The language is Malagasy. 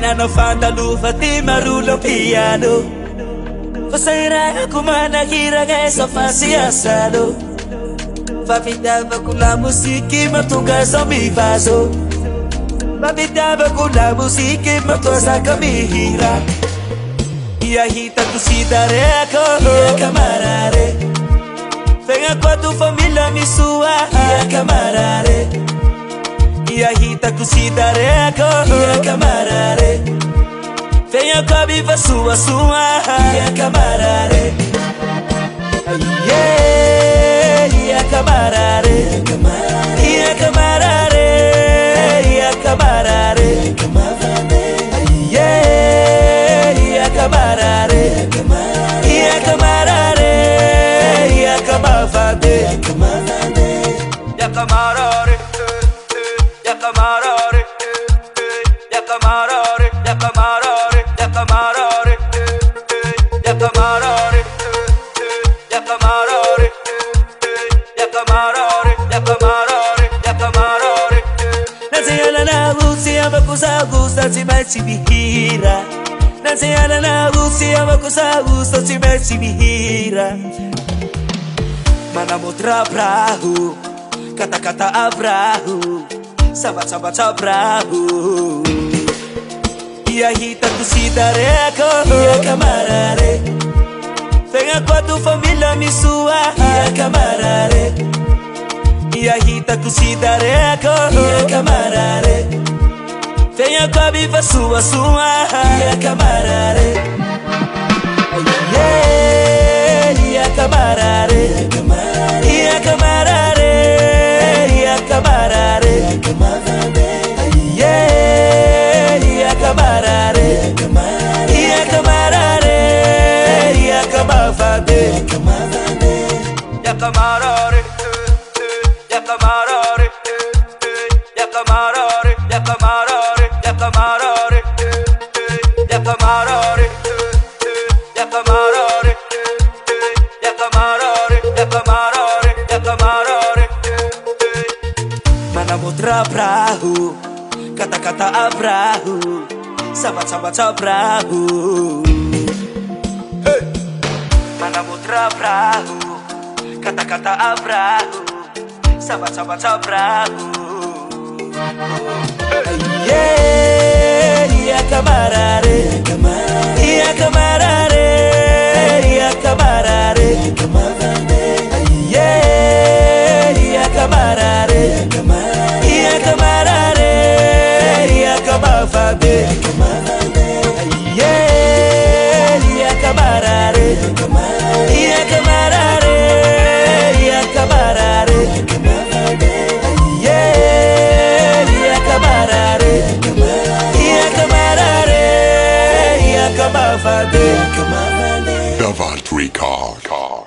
Ano fantalufa di marulo piano Fasaira ako manahiragay sa fasiyasado Fafitava ko la musiki matuga sa mi vaso Fafitava ko la musiki matuga sa kamihira Iahita ko si Dareko Ia camarare Venga com a tua família me sua Ia camarare Iahita ko si Dareko Ia camarare Venha com a viva sua Ia camarare Ia camarare Ia camarare Ia camarare Ia camarare Ia camarare Ia camarade Ia camarare Ia camarare Ia camarare Ia camarare Ia camarare Ia camarare Ia camarare Ia camarare Ia camarare Ia camarare Naziana na usia bakusa gusta si mechi bihira Naziana na usia bakusa gusta si mechi bihira Mana mutra prahu Kata-kata abrahu Sabat-sabat abrahu Iahita ko si Dareko Ia camarare Venga com a tua família me sua Ia camarare Iahita ko si Dareko Ia camarare Venha com a viva sua Ia camarare Ia camarare Ia camarare Ia camarare Ia camarare Ia camarare Ia camarade Ia camarare Ia camarare Ia camarare Ia camarare Ia camarare Ia camarare Ia camarare Ia camarare Ia camarare Ia camarare Mana mutra prahu Kata-kata abrahu Sabat-sabat abrahu Mana mutra prahu Kata-kata abrahu Sabat-sabat abrahu Ia camarare Ia camarare Ia camarare Ia camarare Ia camarare Ia camarade Ia camarare Ia camarare Ia camarare Ia camarare Ia camarare Ia camarade Davant Record.